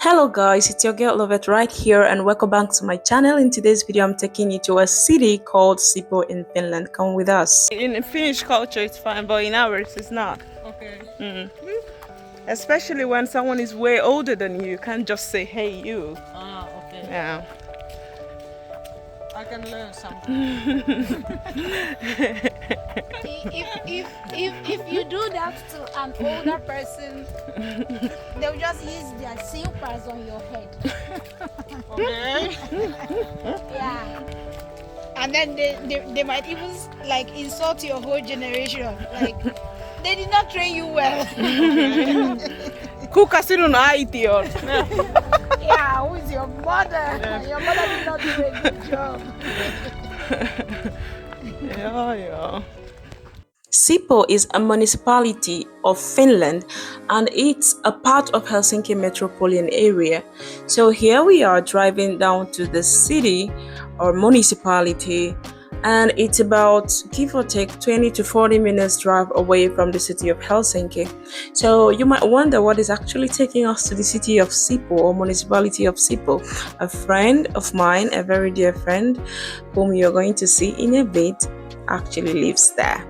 Hello guys, it's your girl Loveth right here and welcome back to my channel. In today's video, I'm taking you to a city called Sipoo in Finland. Come with us. In Finnish culture it's fine, but in ours it's not. Okay. Especially when someone is way older than you can't just say, hey you. Okay. Yeah. I can learn something. If you do that to an older person, they'll just use their slippers on your head. Okay. Yeah. And then they might even like insult your whole generation. Like they did not train you well. Kuka sinun äiti on? Yeah, who is your mother? Yeah. Your mother did not do a good job. Yeah. Sipoo is a municipality of Finland and it's a part of Helsinki metropolitan area. So here we are driving down to the city or municipality, and it's about give or take 20 to 40 minutes drive away from the city of Helsinki. So you might wonder what is actually taking us to the city of Sipoo or municipality of Sipoo. A friend of mine, a very dear friend whom you're going to see in a bit, actually lives there.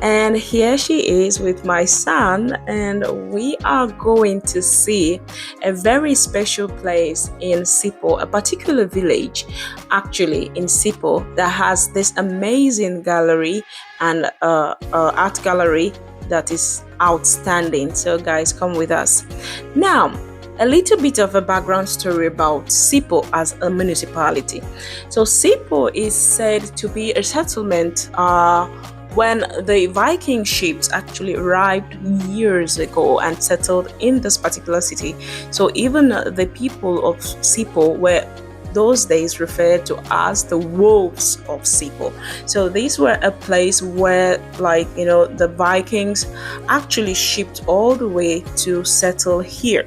And here she is with my son, and we are going to see a very special place in Sipoo, a particular village actually in Sipoo that has this amazing gallery and art gallery that is outstanding. So guys, come with us. Now, a little bit of a background story about Sipoo as a municipality. So Sipoo is said to be a settlement when the Viking ships actually arrived years ago and settled in this particular city. So even the people of Sipoo were those days referred to as the wolves of Sipoo. So these were a place where, like, the Vikings actually shipped all the way to settle here.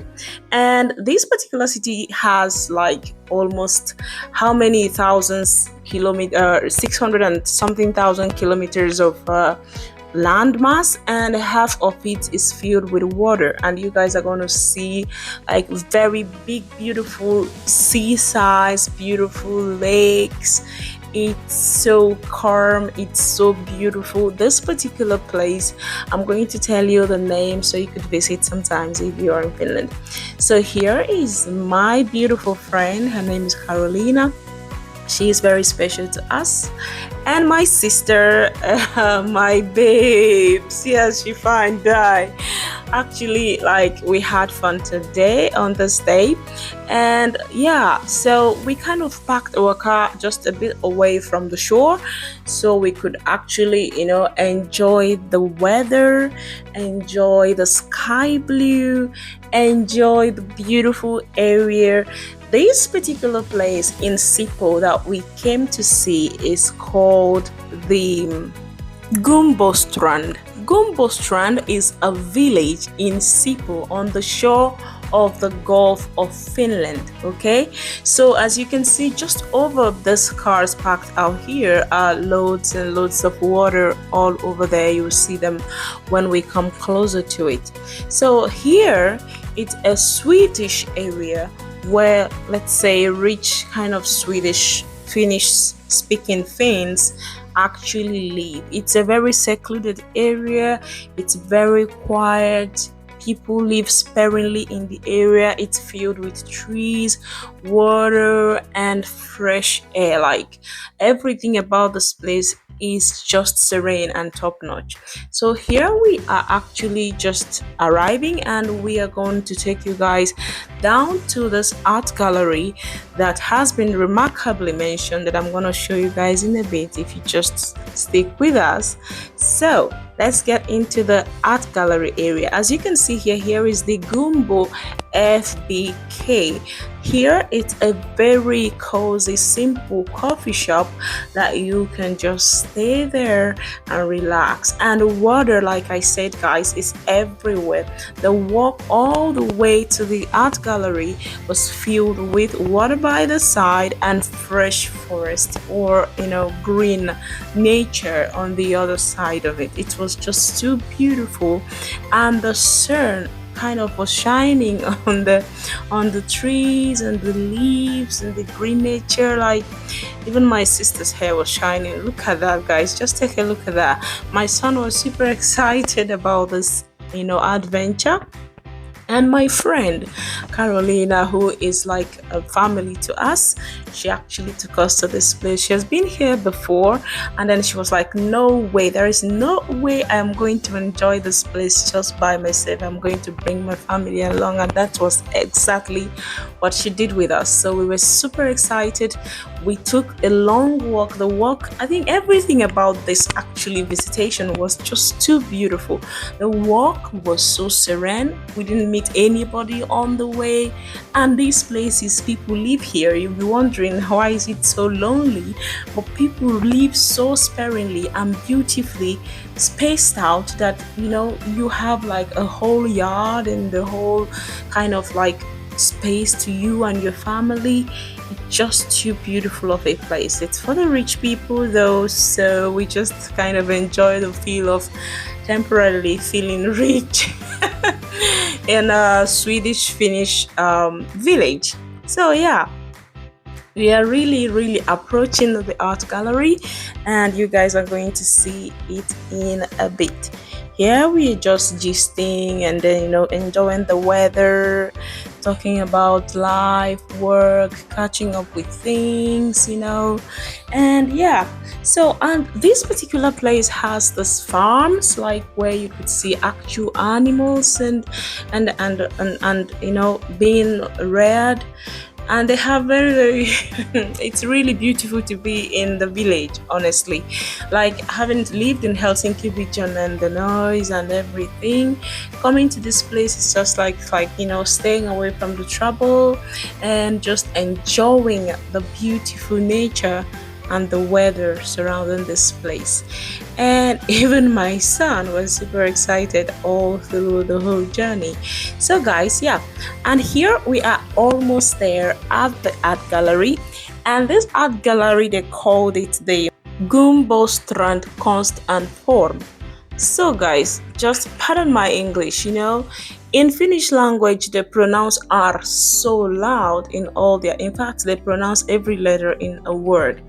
And this particular city has like almost how many thousands kilometers, 600 and something thousand kilometers of landmass, and half of it is filled with water. And you guys are going to see like very big, beautiful seasides, beautiful lakes. It's so calm, it's so beautiful. This particular place, I'm going to tell you the name so you could visit sometimes if you are in Finland. So here is my beautiful friend. Her name is Carolina. She is very special to us. And my sister, my babes. Yes, she fine die. Actually, like, we had fun today on this day. And yeah, so we kind of parked our car just a bit away from the shore so we could actually, enjoy the weather, enjoy the sky blue, enjoy the beautiful area. This particular place in Sipoo that we came to see is called the Gumbostrand. Gumbostrand is a village in Sipoo on the shore of the Gulf of Finland. Okay, so as you can see, just over this cars parked out here are loads and loads of water all over there. You will see them when we come closer to it. So here it's a Swedish area where, let's say, rich kind of Finnish speaking Finns actually live. It's a very secluded area. It's very quiet. People live sparingly in the area. It's filled with trees, water, and fresh air. Like, everything about this place is just serene and top-notch. So here we are actually just arriving, and we are going to take you guys down to this art gallery that has been remarkably mentioned, that I'm going to show you guys in a bit if you just stick with us. So let's get into the art gallery area. As you can see here is the Gumbo FBK. Here it's a very cozy, simple coffee shop that you can just stay there and relax. And water, like I said, guys, is everywhere. The walk all the way to the art gallery was filled with water by the side and fresh forest, or green nature on the other side of it. It was just too beautiful, and the sun kind of was shining on the trees and the leaves and the green nature. Like even my sister's hair was shining. Look at that, guys. Just take a look at that. My son was super excited about this, adventure. And my friend Carolina, who is like a family to us, she actually took us to this place. She has been here before, and then she was like, no way, there is no way I'm going to enjoy this place just by myself. I'm going to bring my family along. And that was exactly what she did with us. So we were super excited. We took a long walk. The walk, I think everything about this actually visitation was just too beautiful. The walk was so serene. We didn't meet anybody on the way. And these places, people live here. You'll be wondering, why is it so lonely? But people live so sparingly and beautifully spaced out that, you have like a whole yard and the whole kind of like space to you and your family. It's just too beautiful of a place. It's for the rich people though, so we just kind of enjoy the feel of temporarily feeling rich in a Swedish Finnish village. So yeah, we are really approaching the art gallery, and you guys are going to see it in a bit. Here we are just gisting and then enjoying the weather, talking about life, work, catching up with things, and yeah. So, and this particular place has this farms, like where you could see actual animals and being reared. And they have very it's really beautiful to be in the village, honestly. Like, having lived in Helsinki region and the noise and everything, coming to this place is just like staying away from the trouble and just enjoying the beautiful nature and the weather surrounding this place. And even my son was super excited all through the whole journey. So guys, yeah, and here we are almost there at the art gallery. And this art gallery, they called it the Gumbostrand Konst and Form. So guys, just pardon my English, in Finnish language, they pronounce R so loud in fact, they pronounce every letter in a word.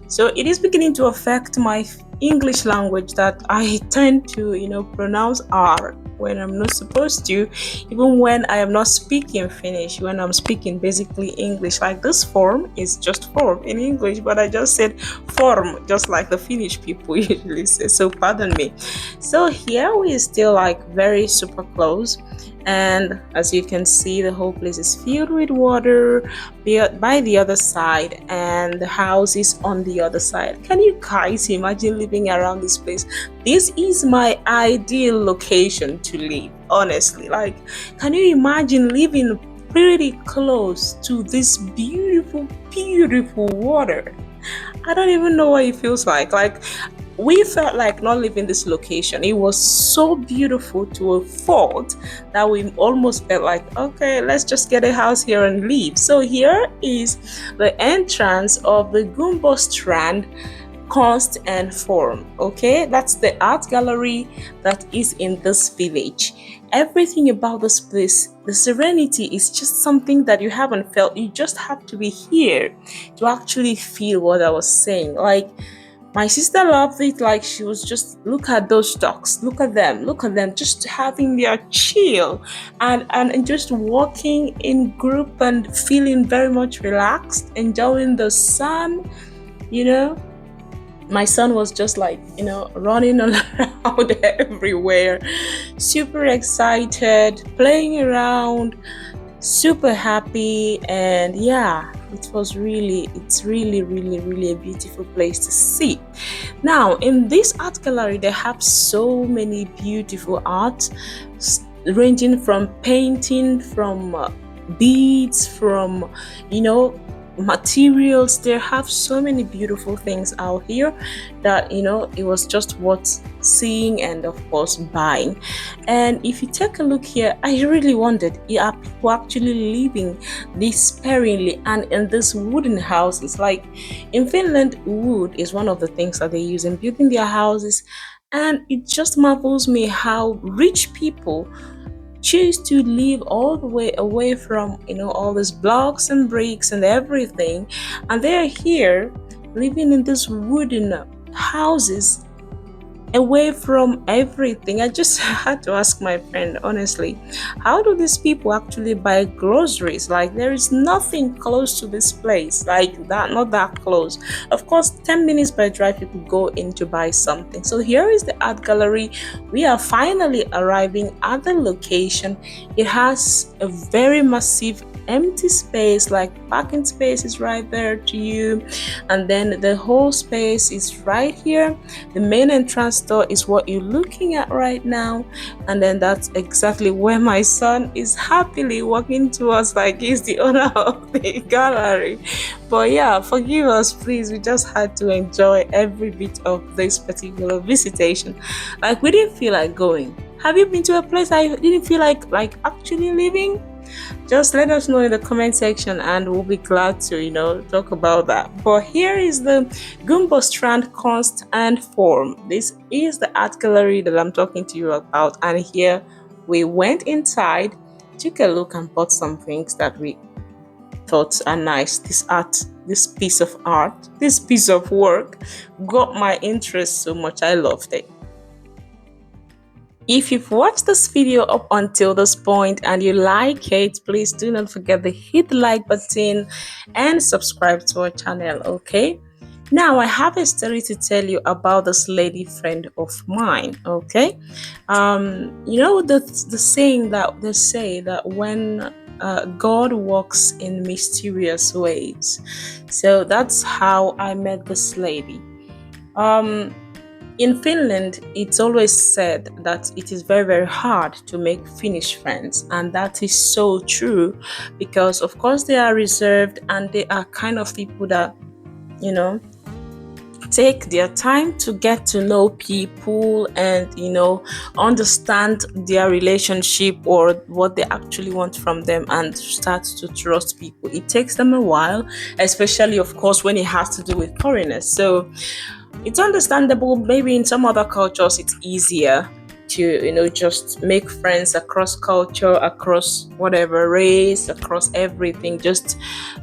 So it is beginning to affect my English language that I tend to, pronounce R when I'm not supposed to, even when I am not speaking Finnish, when I'm speaking basically English. Like, this form is just form in English, but I just said form, just like the Finnish people usually say. So pardon me. So here we are still like very super close. And as you can see, the whole place is filled with water by the other side, and the houses on the other side. Can you guys imagine living around this place? This is my ideal location to live, honestly. Like, can you imagine living pretty close to this beautiful water? I don't even know what it feels like. Like, we felt like not leaving this location. It was so beautiful to a fault that we almost felt like, okay, let's just get a house here and leave. So here is the entrance of the Gumbostrand Konst and Form. Okay, that's the art gallery that is in this village. Everything about this place, the serenity, is just something that you haven't felt. You just have to be here to actually feel what I was saying. Like, my sister loved it. Like, she was just, look at those ducks, look at them, just having their chill and just walking in group and feeling very much relaxed, enjoying the sun. My son was just like, running around everywhere, super excited, playing around, super happy. And yeah, it's really a beautiful place to see. Now, in this art gallery, they have so many beautiful art, ranging from painting, from beads, from materials. They have so many beautiful things out here that it was just worth seeing and of course buying. And if you take a look here, I really wondered, are people actually living this sparingly and in these wooden houses? Like, in Finland, wood is one of the things that they use in building their houses, and it just marvels me how rich people choose to live all the way away from, all these blocks and bricks and everything, and they are here living in these wooden houses away from everything. I just had to ask my friend, honestly, how do these people actually buy groceries? Like, there is nothing close to this place, like that, not that close. Of course, 10 minutes by drive, you could go in to buy something. So, here is the art gallery. We are finally arriving at the location. It has a very massive empty space, like parking space is right there to you, and then the whole space is right here. The main entrance door is what you're looking at right now, and then that's exactly where my son is happily walking towards, like he's the owner of the gallery. But yeah, forgive us please, we just had to enjoy every bit of this particular visitation. Like, we didn't feel like going. Have you been to a place I didn't feel like actually living? Just let us know in the comment section and we'll be glad to talk about that. But here is the Gumbo Strand Const and Form. This is the art gallery that I'm talking to you about, and here we went inside, took a look, and bought some things that we thought are nice. This piece of art, this piece of work got my interest so much. I loved it. If you've watched this video up until this point and you like it, please do not forget to hit the like button and subscribe to our channel, okay? Now, I have a story to tell you about this lady friend of mine, okay? The saying that they say that when God works in mysterious ways. So that's how I met this lady. In Finland, it's always said that it is very, very hard to make Finnish friends, and that is so true because, of course, they are reserved and they are kind of people that, take their time to get to know people and, understand their relationship or what they actually want from them and start to trust people. It takes them a while, especially, of course, when it has to do with foreigners. So it's understandable. Maybe in some other cultures it's easier to just make friends across culture, across whatever race, across everything, just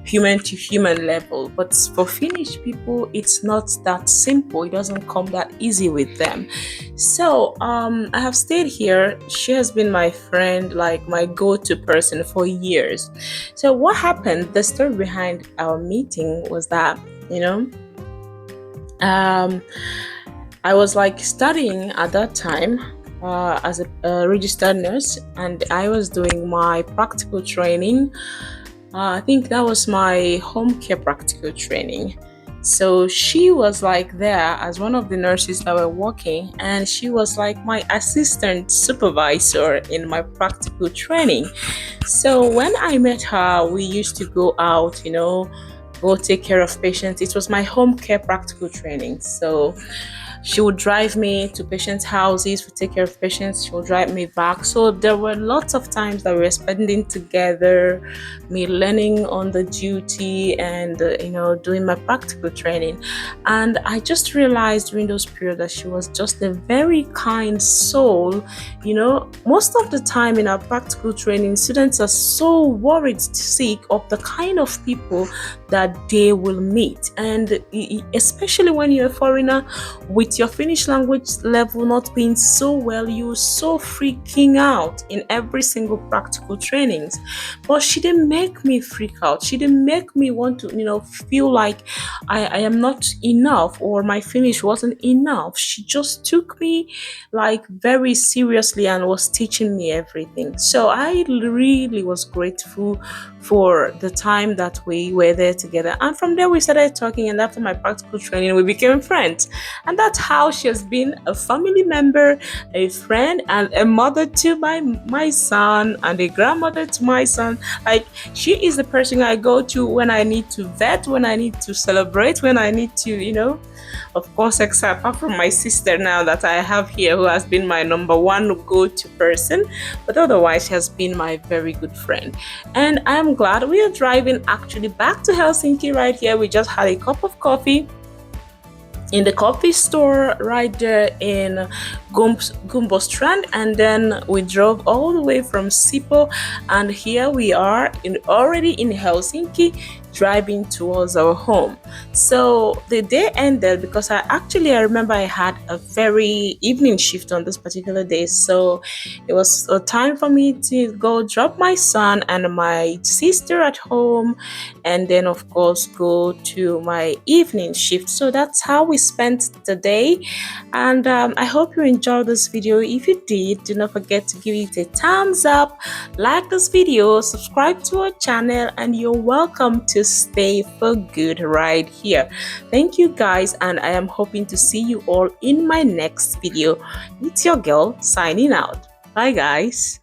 human to human level. But for Finnish people, it's not that simple. It doesn't come that easy with them. So I have stayed here. She has been my friend, like my go-to person for years. So what happened, the story behind our meeting was that I was like studying at that time as a registered nurse, and I was doing my practical training. I think that was my home care practical training. So she was like there as one of the nurses that were working, and she was like my assistant supervisor in my practical training. So when I met her, we used to go out, go take care of patients. It was my home care practical training. So she would drive me to patients' houses, we take care of patients, she would drive me back. So there were lots of times that we were spending together, me learning on the duty and, doing my practical training. And I just realized during those periods that she was just a very kind soul. Most of the time in our practical training, students are so worried sick of the kind of people that they will meet. And especially when you're a foreigner, with your Finnish language level not being so well, you're so freaking out in every single practical trainings. But she didn't make me freak out. She didn't make me want to, feel like I am not enough or my Finnish wasn't enough. She just took me like very seriously and was teaching me everything. So I really was grateful for the time that we were there together. And from there we started talking, and after my practical training we became friends. And that's how she has been a family member, a friend, and a mother to my son, and a grandmother to my son. Like, she is the person I go to when I need to vet, when I need to celebrate, when I need to, of course, except apart from my sister now that I have here, who has been my number one go-to person, but otherwise she has been my very good friend. And I'm glad we are driving actually back to Helsinki right here. We just had a cup of coffee in the coffee store right there in Gumbo Strand, and then we drove all the way from Sipo, and here we are already in Helsinki, driving towards our home. So the day ended because I remember I had a very evening shift on this particular day, so it was a time for me to go drop my son and my sister at home, and then of course go to my evening shift. So that's how we spent the day, and I hope you enjoyed this video. If you did, do not forget to give it a thumbs up, like this video, subscribe to our channel, and you're welcome to stay for good right here. Thank you guys, and I am hoping to see you all in my next video. It's your girl signing out. Bye guys.